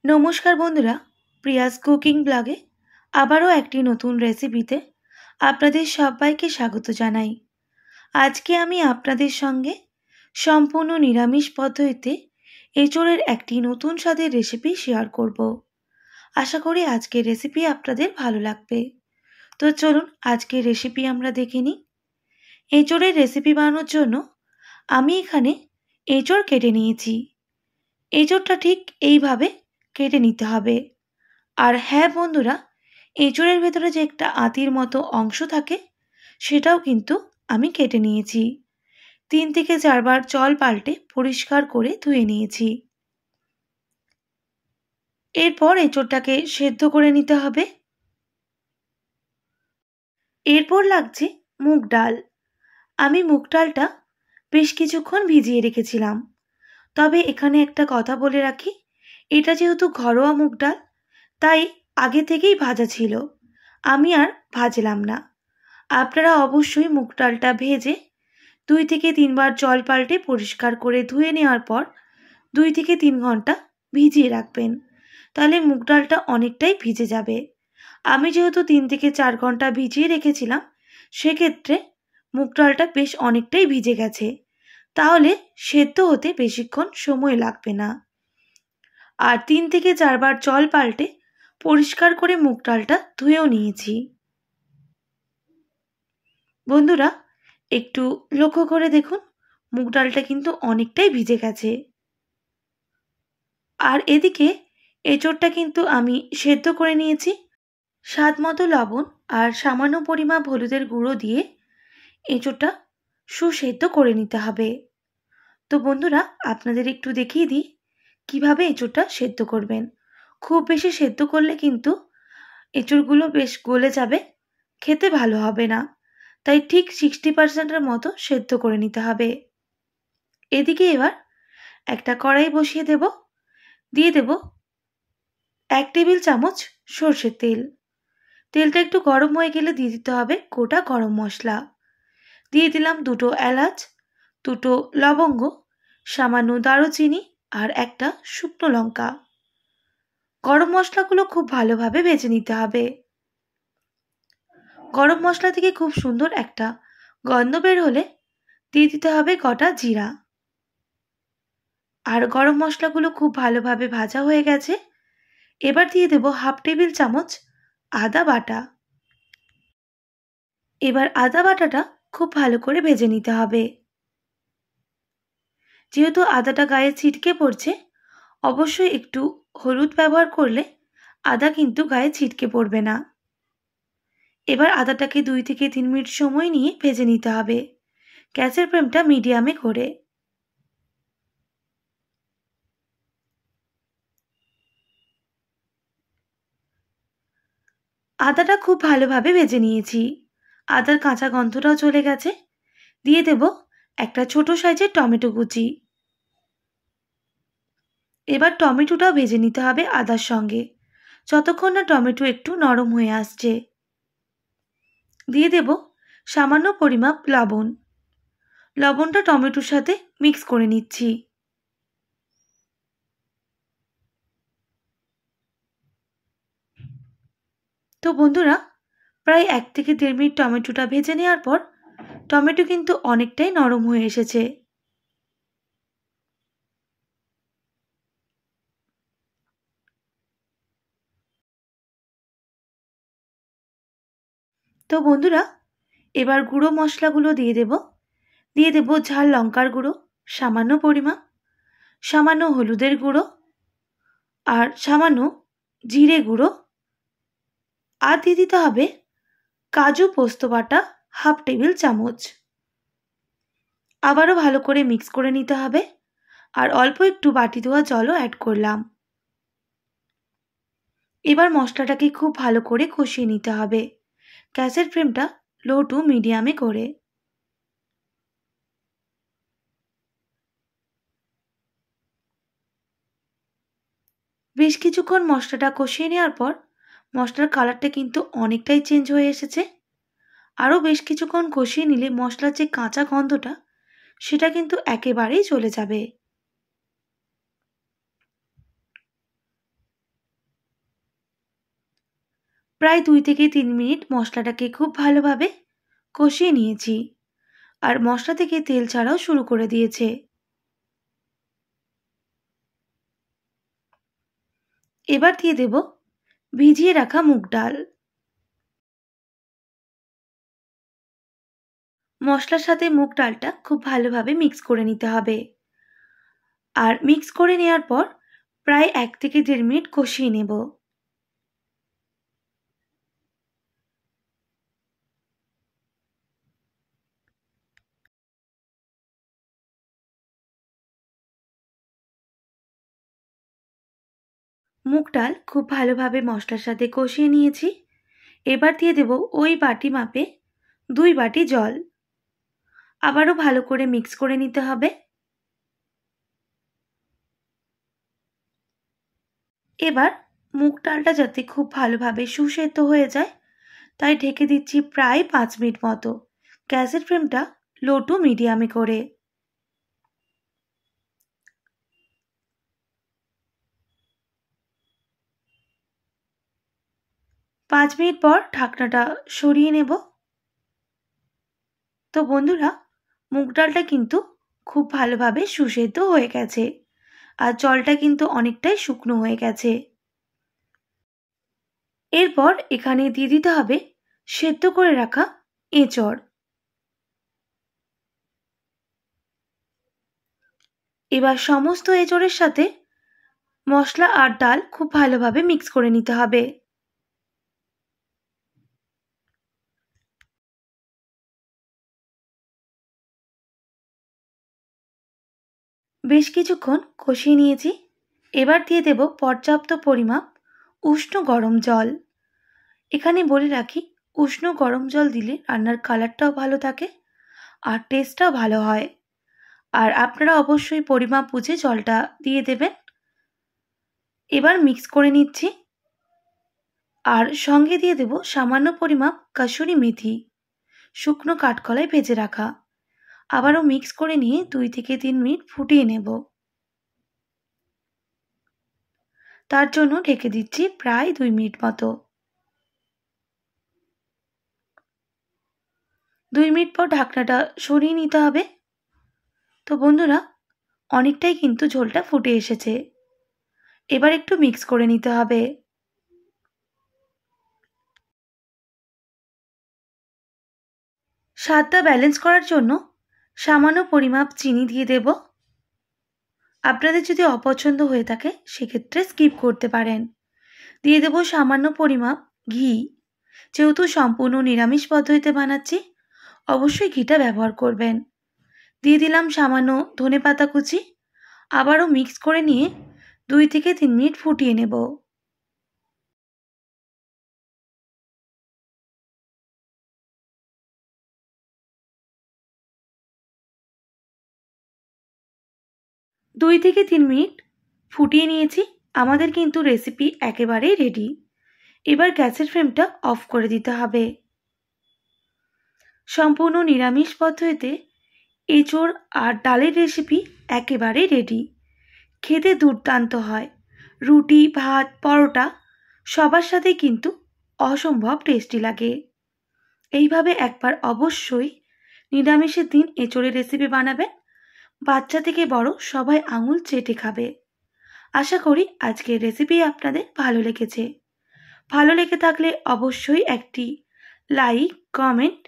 নমস্কার বন্ধুরা, Prius cooking ব্লগে আবারও একটি নতুন রেসিপিতে আপনাদের সবাইকে স্বাগত জানাই। আজকে আমি আপনাদের সঙ্গে সম্পূর্ণ নিরামিষ পদ্ধতিতে এঁচোড়ের একটি নতুন স্বাদের রেসিপি শেয়ার করব। আশা করি আজকের রেসিপি আপনাদের ভালো লাগবে। তো চলুন আজকের রেসিপি আমরা দেখে নিই। এঁচোড়ের রেসিপি বানানোর জন্য আমি এখানে এঁচোড় কেটে নিয়েছি। এঁচোড়টা ঠিক এইভাবে কেটে নিতে হবে। আর হ্যাঁ বন্ধুরা, এঁচোড়ের ভেতরে যে একটা আঁতির মতো অংশ থাকে সেটাও কিন্তু আমি কেটে নিয়েছি। 3 থেকে 4 বার জল পাল্টে পরিষ্কার করে ধুয়ে নিয়েছি। এরপর এঁচোড়টাকে সেদ্ধ করে নিতে হবে। এরপর লাগছে মুগ ডাল। আমি মুগ ডালটা বেশ কিছুক্ষণ ভিজিয়ে রেখেছিলাম। তবে এখানে একটা কথা বলে রাখি, এটা যেহেতু ঘরোয়া মুগ ডাল তাই আগে থেকেই ভাজা ছিল, আমি আর ভাজলাম না। আপনারা অবশ্যই মুগ ডালটা ভেজে 2 থেকে 3 বার জল পাল্টে পরিষ্কার করে ধুয়ে নেওয়ার পর 2 থেকে 3 ঘন্টা ভিজিয়ে রাখবেন, তাহলে মুগ ডালটা অনেকটাই ভিজে যাবে। আমি যেহেতু 3 থেকে 4 ঘন্টা ভিজিয়ে রেখেছিলাম, সেক্ষেত্রে মুগ ডালটা বেশ অনেকটাই ভিজে গেছে, তাহলে সেদ্ধ হতে বেশিক্ষণ সময় লাগবে না। আর 3 থেকে 4 বার জল পাল্টে পরিষ্কার করে মুগ ডালটা ধুয়েও নিয়েছি। বন্ধুরা, একটু লক্ষ্য করে দেখুন, মুগ ডালটা কিন্তু অনেকটাই ভিজে গেছে। আর এদিকে এঁচোড়টা কিন্তু আমি সেদ্ধ করে নিয়েছি। স্বাদ মতো লবণ আর সামান্য পরিমাপ হলুদের গুঁড়ো দিয়ে এঁচোড়টা সুসেদ্ধ করে নিতে হবে। তো বন্ধুরা, আপনাদের একটু দেখিয়ে দিই কিভাবে এঁচোড়টা সেদ্ধ করবেন। খুব বেশি সেদ্ধ করলে কিন্তু এঁচোড়গুলো বেশ গলে যাবে, খেতে ভালো হবে না। তাই ঠিক 60%-এর মতো সেদ্ধ করে নিতে হবে। এদিকে এবার একটা কড়াই বসিয়ে দিয়ে দেব 1 টেবিল চামচ সর্ষের তেল। তেলটা একটু গরম হয়ে গেলে দিয়ে দিতে হবে গোটা গরম মশলা। দিয়ে দিলাম 2টো এলাচ, 2টো লবঙ্গ, সামান্য দারুচিনি আর একটা শুকনো লঙ্কা। গরম মশলাগুলো খুব ভালোভাবে ভেজে নিতে হবে। গরম মশলা থেকে খুব সুন্দর একটা গন্ধ বের হলে দিয়ে দিতে হবে গোটা জিরা। আর গরম মশলাগুলো খুব ভালোভাবে ভাজা হয়ে গেছে, এবার দিয়ে দেব 1/2 টেবিল চামচ আদা বাটা। এবার আদা বাটাটা খুব ভালো করে ভেজে নিতে হবে। যেহেতু আদাটা গায়ে ছিটকে পড়ছে, অবশ্যই একটু হলুদ ব্যবহার করলে আদা কিন্তু গায়ে ছিটকে পড়বে না। এবার আদাটাকে 2 থেকে 3 মিনিট সময় নিয়ে ভেজে নিতে হবে, গ্যাসের ফ্লেমটা মিডিয়ামে করে। আদাটা খুব ভালোভাবে ভেজে নিয়েছি, আদার কাঁচা গন্ধটাও চলে গেছে। দিয়ে দেব একটা ছোট সাইজের টমেটো কুচি। এবার টমেটোটাও ভেজে নিতে হবে আদার সঙ্গে, যতক্ষণ না টমেটো একটু নরম হয়ে আসছে। দিয়ে দেব সামান্য পরিমাপ লবণ। লবণটা টমেটোর সাথে মিক্স করে নিচ্ছি। তো বন্ধুরা, প্রায় 1 থেকে 1.5 মিনিট টমেটোটা ভেজে নেওয়ার পর টমেটো কিন্তু অনেকটাই নরম হয়ে এসেছে। তো বন্ধুরা, এবার গুঁড়ো মশলাগুলো দিয়ে দেব ঝাল লঙ্কার গুঁড়ো সামান্য পরিমাণ, সামান্য হলুদের গুঁড়ো আর সামান্য জিরে গুঁড়ো, আর দিয়ে দিতে হবে কাজু পোস্ত বাটা 1/2 টেবিল চামচ। আবারও ভালো করে মিক্স করে নিতে হবে, আর অল্প একটু বাটি ধোয়া জলও অ্যাড করলাম। এবার মশলাটাকে খুব ভালো করে কষিয়ে নিতে হবে, গ্যাসের ফ্লেমটা লো টু মিডিয়ামে করে। বেশ কিছুক্ষণ মশলাটা কষিয়ে নেওয়ার পর মশলার কালারটা কিন্তু অনেকটাই চেঞ্জ হয়ে এসেছে। আরও বেশ কিছুক্ষণ কষিয়ে নিলে মশলার যে কাঁচা গন্ধটা সেটা কিন্তু একেবারেই চলে যাবে। প্রায় 2 থেকে 3 মিনিট মশলাটাকে খুব ভালোভাবে কষিয়ে নিয়েছি আর মশলা থেকে তেল ছাড়াও শুরু করে দিয়েছে। এবার দিয়ে দেব ভিজিয়ে রাখা মুগ ডাল। মশলার সাথে মুগ ডালটা খুব ভালোভাবে মিক্স করে নিতে হবে আর মিক্স করে নেওয়ার পর প্রায় 1 থেকে 1.5 মিনিট কষিয়ে নেব। মুগ ডাল খুব ভালোভাবে মশলার সাথে কষিয়ে নিয়েছি। এবার দিয়ে দেব ওই বাটি মাপে 2 বাটি জল। আবারও ভালো করে মিক্স করে নিতে হবে। এবার মুগ ডালটা যাতে খুব ভালোভাবে সুসেদ্ধ হয়ে যায় তাই ঢেকে দিচ্ছি প্রায় 5 মিনিট মতো। গ্যাসের ফ্লেমটা লো টু মিডিয়ামে করে। 5 মিনিট পর ঢাকনাটা সরিয়ে নেব। তো বন্ধুরা, মুগ ডালটা কিন্তু খুব ভালোভাবে সুসেদ্ধ হয়ে গেছে আর জলটা কিন্তু অনেকটাই শুকনো হয়ে গেছে। এরপর এখানে দিয়ে দিতে হবে সেদ্ধ করে রাখা এঁচড়। এবার সমস্ত এঁচড়ের সাথে মশলা আর ডাল খুব ভালোভাবে মিক্স করে নিতে হবে। বেশ কিছুক্ষণ কষিয়ে নিয়েছি। এবার দিয়ে দেব পর্যাপ্ত পরিমাপ উষ্ণ গরম জল। এখানে বলে রাখি, উষ্ণ গরম জল দিলে রান্নার কালারটাও ভালো থাকে আর টেস্টটাও ভালো হয়। আর আপনারা অবশ্যই পরিমাপ বুঝে জলটা দিয়ে দেবেন। এবার মিক্স করে নিচ্ছি আর সঙ্গে দিয়ে দেব সামান্য পরিমাপ কাসুরি মেথি, শুকনো কাঠকলায় ভেজে রাখা। আবারও মিক্স করে নিয়ে 2 থেকে 3 মিনিট ফুটিয়ে নেব। তার জন্য ঢেকে দিচ্ছি প্রায় 2 মিনিট মতো। 2 মিনিট পর ঢাকনাটা সরিয়ে নিতে হবে। তো বন্ধুরা, অনেকটাই কিন্তু ঝোলটা ফুটে এসেছে। এবার একটু মিক্স করে নিতে হবে। স্বাদটা ব্যালেন্স করার জন্য সামান্য পরিমাপ চিনি দিয়ে দেব। আপনাদের যদি অপছন্দ হয়ে থাকে সেক্ষেত্রে স্কিপ করতে পারেন। দিয়ে দেব সামান্য পরিমাপ ঘি। যেহেতু সম্পূর্ণ নিরামিষ পদ্ধতিতে বানাচ্ছি, অবশ্যই ঘিটা ব্যবহার করবেন। দিয়ে দিলাম সামান্য ধনেপাতা কুচি। আবারও মিক্স করে নিয়ে 2 থেকে 3 মিনিট ফুটিয়ে নেব। দুই থেকে 3 মিনিট ফুটিয়ে নিয়েছি। আমাদের কিন্তু রেসিপি একেবারেই রেডি। এবার গ্যাসের ফ্লেমটা অফ করে দিতে হবে। সম্পূর্ণ নিরামিষ পদ্ধতিতে এঁচোড় আর ডালের রেসিপি একেবারেই রেডি। খেতে দুর্দান্ত হয়। রুটি, ভাত, পরোটা সবার সাথেই কিন্তু অসম্ভব টেস্টি লাগে। এইভাবে একবার অবশ্যই নিরামিষের দিন এঁচোড়ের রেসিপি বানাবেন। বাচ্চা থেকে বড় সবাই আঙুল চেটে খাবে। আশা করি আজকের রেসিপি আপনাদের ভালো লেগেছে। ভালো লেগে থাকলে অবশ্যই একটি like, comment,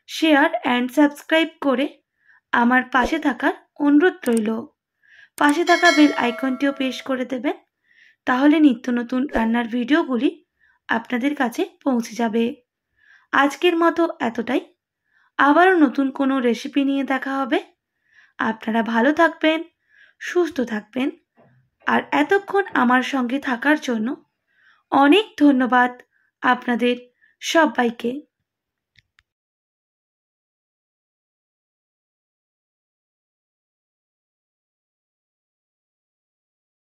share and subscribe করে আমার পাশে থাকার অনুরোধ রইল। পাশে থাকা বেল আইকনটিও প্রেস করে দেবেন, তাহলে নিত্য নতুন রান্নার ভিডিওগুলি আপনাদের কাছে পৌঁছে যাবে। আজকের মতো এতটাই। আবারও নতুন কোনো রেসিপি নিয়ে দেখা হবে। আপনারা ভালো থাকবেন, সুস্থ থাকবেন আর এতক্ষণ আমার সঙ্গে থাকার জন্য অনেক ধন্যবাদ আপনাদের সবাইকে।